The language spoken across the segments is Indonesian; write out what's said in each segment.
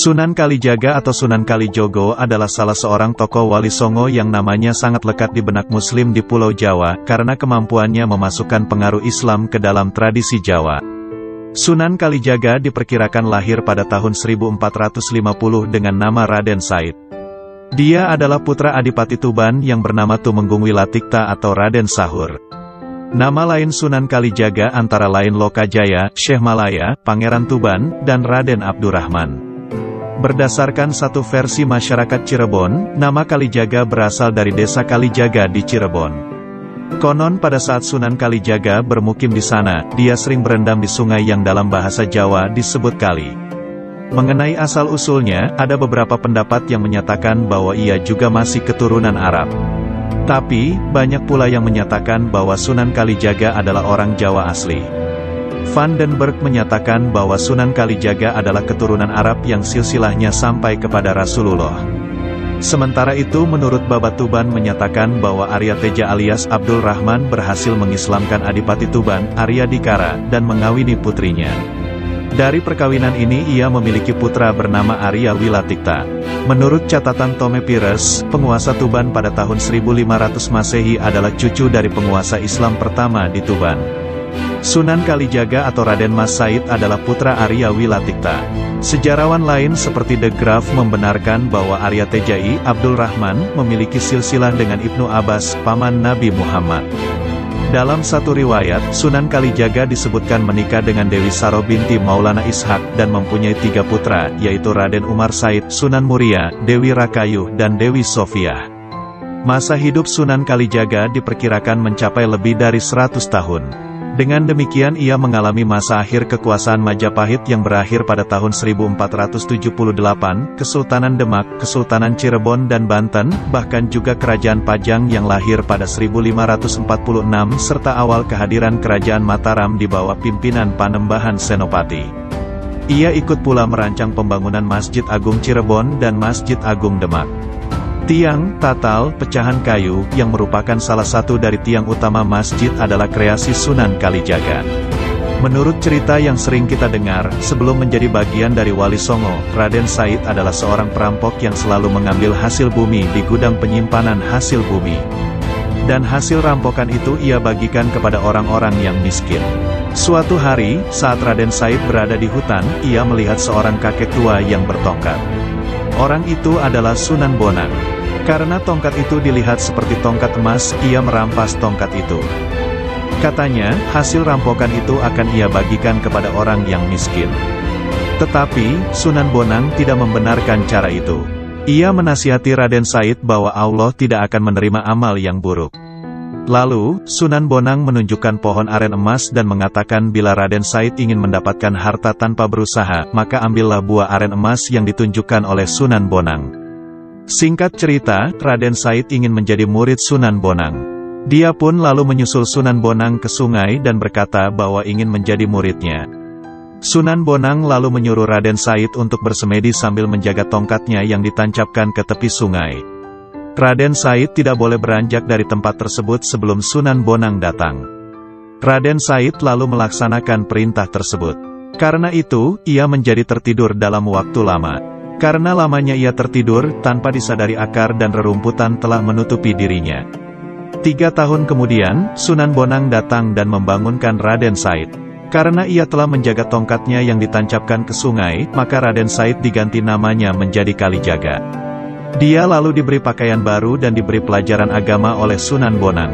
Sunan Kalijaga atau Sunan Kalijogo adalah salah seorang tokoh Wali Songo yang namanya sangat lekat di benak Muslim di Pulau Jawa, karena kemampuannya memasukkan pengaruh Islam ke dalam tradisi Jawa. Sunan Kalijaga diperkirakan lahir pada tahun 1450 dengan nama Raden Said. Dia adalah putra Adipati Tuban yang bernama Tumenggung Wilatikta atau Raden Sahur. Nama lain Sunan Kalijaga antara lain Lokajaya, Syekh Malaya, Pangeran Tuban, dan Raden Abdurrahman. Berdasarkan satu versi masyarakat Cirebon, nama Kalijaga berasal dari desa Kalijaga di Cirebon. Konon pada saat Sunan Kalijaga bermukim di sana, dia sering berendam di sungai yang dalam bahasa Jawa disebut kali. Mengenai asal-usulnya, ada beberapa pendapat yang menyatakan bahwa ia juga masih keturunan Arab. Tapi, banyak pula yang menyatakan bahwa Sunan Kalijaga adalah orang Jawa asli. Van den Berg menyatakan bahwa Sunan Kalijaga adalah keturunan Arab yang silsilahnya sampai kepada Rasulullah. Sementara itu menurut Babat Tuban menyatakan bahwa Arya Teja alias Abdul Rahman berhasil mengislamkan Adipati Tuban, Arya Dikara, dan mengawini putrinya. Dari perkawinan ini ia memiliki putra bernama Arya Wilatikta. Menurut catatan Tome Pires, penguasa Tuban pada tahun 1500 Masehi adalah cucu dari penguasa Islam pertama di Tuban. Sunan Kalijaga atau Raden Mas Said adalah putra Arya Wilatikta. Sejarawan lain seperti De Graaf membenarkan bahwa Arya Tejai, Abdul Rahman, memiliki silsilah dengan Ibnu Abbas, paman Nabi Muhammad. Dalam satu riwayat, Sunan Kalijaga disebutkan menikah dengan Dewi Saro binti Maulana Ishak dan mempunyai 3 putra, yaitu Raden Umar Said, Sunan Muria, Dewi Rakayuh, dan Dewi Sofiah. Masa hidup Sunan Kalijaga diperkirakan mencapai lebih dari 100 tahun. Dengan demikian ia mengalami masa akhir kekuasaan Majapahit yang berakhir pada tahun 1478, Kesultanan Demak, Kesultanan Cirebon dan Banten, bahkan juga Kerajaan Pajang yang lahir pada 1546 serta awal kehadiran Kerajaan Mataram di bawah pimpinan Panembahan Senopati. Ia ikut pula merancang pembangunan Masjid Agung Cirebon dan Masjid Agung Demak. Tiang, tatal, pecahan kayu, yang merupakan salah satu dari tiang utama masjid adalah kreasi Sunan Kalijaga. Menurut cerita yang sering kita dengar, sebelum menjadi bagian dari Wali Songo, Raden Said adalah seorang perampok yang selalu mengambil hasil bumi di gudang penyimpanan hasil bumi. Dan hasil rampokan itu ia bagikan kepada orang-orang yang miskin. Suatu hari, saat Raden Said berada di hutan, ia melihat seorang kakek tua yang bertongkat. Orang itu adalah Sunan Bonang. Karena tongkat itu dilihat seperti tongkat emas, ia merampas tongkat itu. Katanya, hasil rampokan itu akan ia bagikan kepada orang yang miskin. Tetapi, Sunan Bonang tidak membenarkan cara itu. Ia menasihati Raden Said bahwa Allah tidak akan menerima amal yang buruk. Lalu, Sunan Bonang menunjukkan pohon aren emas dan mengatakan bila Raden Said ingin mendapatkan harta tanpa berusaha, maka ambillah buah aren emas yang ditunjukkan oleh Sunan Bonang. Singkat cerita, Raden Said ingin menjadi murid Sunan Bonang. Dia pun lalu menyusul Sunan Bonang ke sungai dan berkata bahwa ingin menjadi muridnya. Sunan Bonang lalu menyuruh Raden Said untuk bersemedi sambil menjaga tongkatnya yang ditancapkan ke tepi sungai. Raden Said tidak boleh beranjak dari tempat tersebut sebelum Sunan Bonang datang. Raden Said lalu melaksanakan perintah tersebut. Karena itu, ia menjadi tertidur dalam waktu lama. Karena lamanya ia tertidur, tanpa disadari akar dan rerumputan telah menutupi dirinya. 3 tahun kemudian, Sunan Bonang datang dan membangunkan Raden Said. Karena ia telah menjaga tongkatnya yang ditancapkan ke sungai, maka Raden Said diganti namanya menjadi Kalijaga. Dia lalu diberi pakaian baru dan diberi pelajaran agama oleh Sunan Bonang.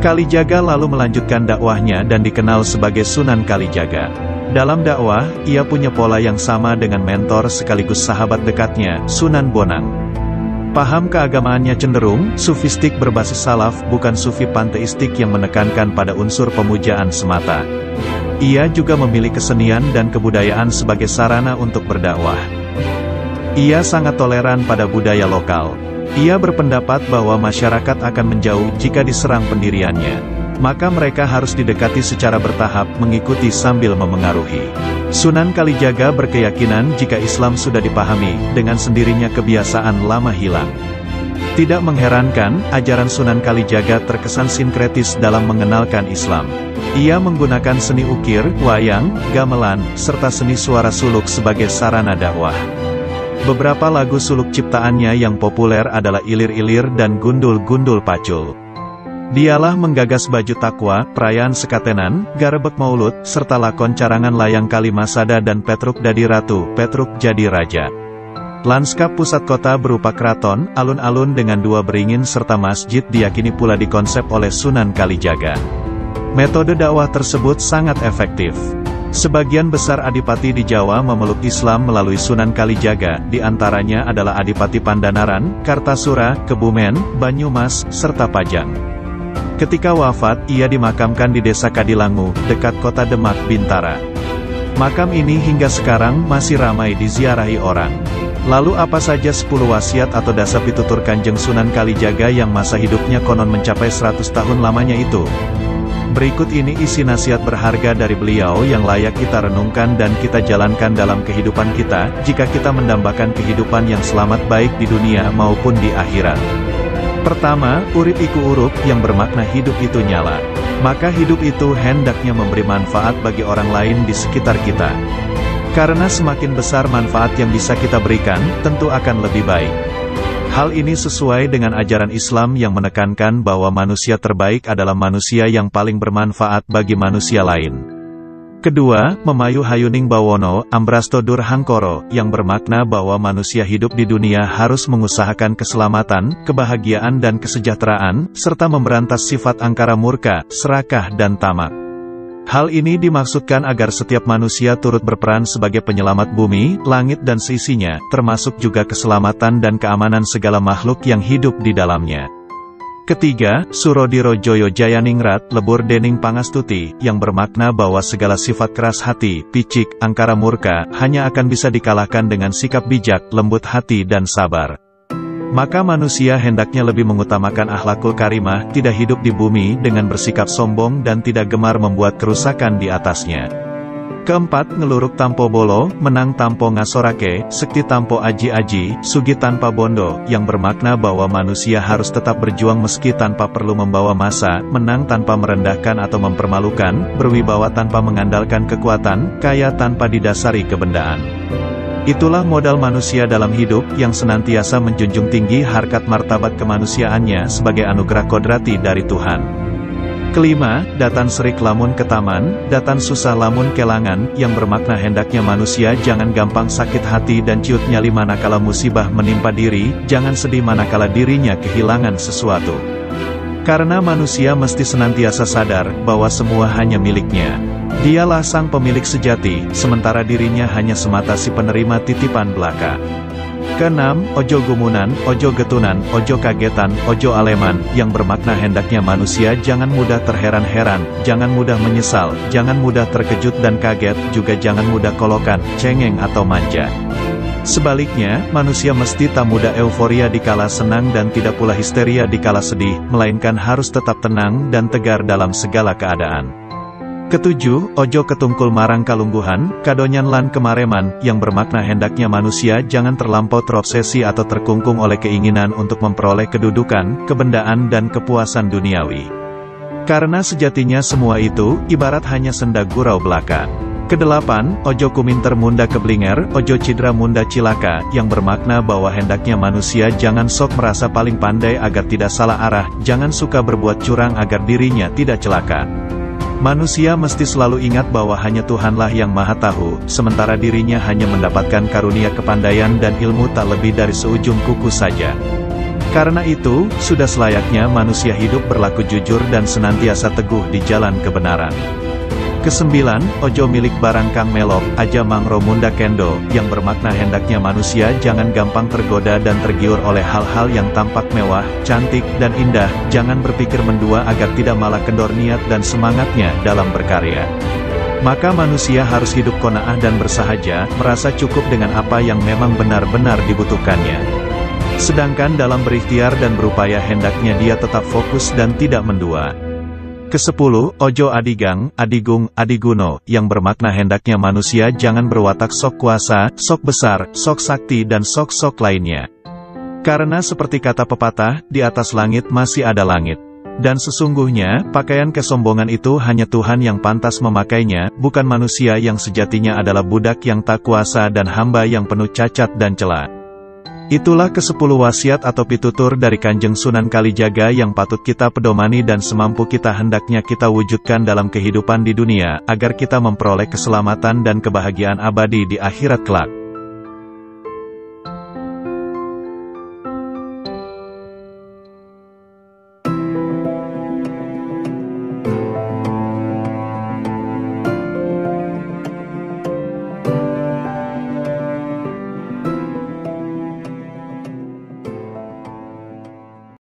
Kalijaga lalu melanjutkan dakwahnya dan dikenal sebagai Sunan Kalijaga. Dalam dakwah, ia punya pola yang sama dengan mentor sekaligus sahabat dekatnya, Sunan Bonang. Paham keagamaannya cenderung sufistik berbasis salaf, bukan sufi panteistik yang menekankan pada unsur pemujaan semata. Ia juga memilih kesenian dan kebudayaan sebagai sarana untuk berdakwah. Ia sangat toleran pada budaya lokal. Ia berpendapat bahwa masyarakat akan menjauh jika diserang pendiriannya. Maka mereka harus didekati secara bertahap, mengikuti sambil memengaruhi. Sunan Kalijaga berkeyakinan jika Islam sudah dipahami, dengan sendirinya kebiasaan lama hilang. Tidak mengherankan, ajaran Sunan Kalijaga terkesan sinkretis dalam mengenalkan Islam. Ia menggunakan seni ukir, wayang, gamelan, serta seni suara suluk sebagai sarana dakwah. Beberapa lagu suluk ciptaannya yang populer adalah Ilir-Ilir dan Gundul-Gundul Pacul. Dialah menggagas Baju Takwa, Perayaan Sekatenan, Garebek Maulud, serta lakon carangan Layang Kali Masada dan Petruk Dadi Ratu, Petruk Jadi Raja. Lanskap pusat kota berupa keraton, alun-alun dengan 2 beringin serta masjid diyakini pula dikonsep oleh Sunan Kalijaga. Metode dakwah tersebut sangat efektif. Sebagian besar adipati di Jawa memeluk Islam melalui Sunan Kalijaga, di antaranya adalah Adipati Pandanaran, Kartasura, Kebumen, Banyumas, serta Pajang. Ketika wafat, ia dimakamkan di Desa Kadilangu, dekat kota Demak, Bintara. Makam ini hingga sekarang masih ramai diziarahi orang. Lalu apa saja 10 wasiat atau dasar pitutur Kanjeng Sunan Kalijaga yang masa hidupnya konon mencapai 100 tahun lamanya itu? Berikut ini isi nasihat berharga dari beliau yang layak kita renungkan dan kita jalankan dalam kehidupan kita, jika kita mendambakan kehidupan yang selamat baik di dunia maupun di akhirat. Pertama, urip iku urup, yang bermakna hidup itu nyala. Maka hidup itu hendaknya memberi manfaat bagi orang lain di sekitar kita. Karena semakin besar manfaat yang bisa kita berikan, tentu akan lebih baik. Hal ini sesuai dengan ajaran Islam yang menekankan bahwa manusia terbaik adalah manusia yang paling bermanfaat bagi manusia lain. Kedua, memayu hayuning bawono, Ambrasto Durhangkoro, yang bermakna bahwa manusia hidup di dunia harus mengusahakan keselamatan, kebahagiaan dan kesejahteraan, serta memberantas sifat angkara murka, serakah dan tamak. Hal ini dimaksudkan agar setiap manusia turut berperan sebagai penyelamat bumi, langit dan seisinya, termasuk juga keselamatan dan keamanan segala makhluk yang hidup di dalamnya. Ketiga, Surodiro Joyo Jayaningrat, Lebur Dening Pangastuti, yang bermakna bahwa segala sifat keras hati, picik, angkara murka, hanya akan bisa dikalahkan dengan sikap bijak, lembut hati dan sabar. Maka manusia hendaknya lebih mengutamakan akhlakul karimah, tidak hidup di bumi dengan bersikap sombong dan tidak gemar membuat kerusakan di atasnya. Keempat, ngeluruk tampo bolo, menang tampo ngasorake, sekti tampo aji-aji, sugi tanpa bondo, yang bermakna bahwa manusia harus tetap berjuang meski tanpa perlu membawa massa, menang tanpa merendahkan atau mempermalukan, berwibawa tanpa mengandalkan kekuatan, kaya tanpa didasari kebendaan. Itulah modal manusia dalam hidup, yang senantiasa menjunjung tinggi harkat martabat kemanusiaannya sebagai anugerah kodrati dari Tuhan. Kelima, datan serik lamun ketaman, datan susah lamun kelangan, yang bermakna hendaknya manusia jangan gampang sakit hati dan ciut nyali manakala musibah menimpa diri, jangan sedih manakala dirinya kehilangan sesuatu. Karena manusia mesti senantiasa sadar bahwa semua hanya miliknya. Dialah sang pemilik sejati, sementara dirinya hanya semata si penerima titipan belaka. Keenam, ojo gumunan, ojo getunan, ojo kagetan, ojo aleman, yang bermakna hendaknya manusia jangan mudah terheran-heran, jangan mudah menyesal, jangan mudah terkejut dan kaget, juga jangan mudah kolokan, cengeng atau manja. Sebaliknya, manusia mesti tak mudah euforia dikala senang dan tidak pula histeria dikala sedih, melainkan harus tetap tenang dan tegar dalam segala keadaan. Ketujuh, ojo ketungkul marang kalungguhan, kadonyan lan kemareman, yang bermakna hendaknya manusia jangan terlampau terobsesi atau terkungkung oleh keinginan untuk memperoleh kedudukan, kebendaan dan kepuasan duniawi. Karena sejatinya semua itu, ibarat hanya senda gurau belaka. Kedelapan, ojo kuminter munda keblinger, ojo cidra munda cilaka, yang bermakna bahwa hendaknya manusia jangan sok merasa paling pandai agar tidak salah arah, jangan suka berbuat curang agar dirinya tidak celaka. Manusia mesti selalu ingat bahwa hanya Tuhanlah yang Maha Tahu, sementara dirinya hanya mendapatkan karunia kepandaian dan ilmu tak lebih dari seujung kuku saja. Karena itu, sudah selayaknya manusia hidup berlaku jujur dan senantiasa teguh di jalan kebenaran. Kesembilan, ojo milik barang kang melok, aja mangro munda kendo, yang bermakna hendaknya manusia jangan gampang tergoda dan tergiur oleh hal-hal yang tampak mewah, cantik, dan indah, jangan berpikir mendua agar tidak malah kendor niat dan semangatnya dalam berkarya. Maka manusia harus hidup qanaah dan bersahaja, merasa cukup dengan apa yang memang benar-benar dibutuhkannya. Sedangkan dalam berikhtiar dan berupaya hendaknya dia tetap fokus dan tidak mendua. Kesepuluh, ojo adigang, adigung, adiguno, yang bermakna hendaknya manusia jangan berwatak sok kuasa, sok besar, sok sakti dan sok-sok lainnya. Karena seperti kata pepatah, di atas langit masih ada langit. Dan sesungguhnya, pakaian kesombongan itu hanya Tuhan yang pantas memakainya, bukan manusia yang sejatinya adalah budak yang tak kuasa dan hamba yang penuh cacat dan cela. Itulah ke-10 wasiat atau pitutur dari Kanjeng Sunan Kalijaga yang patut kita pedomani dan semampu kita hendaknya kita wujudkan dalam kehidupan di dunia, agar kita memperoleh keselamatan dan kebahagiaan abadi di akhirat kelak.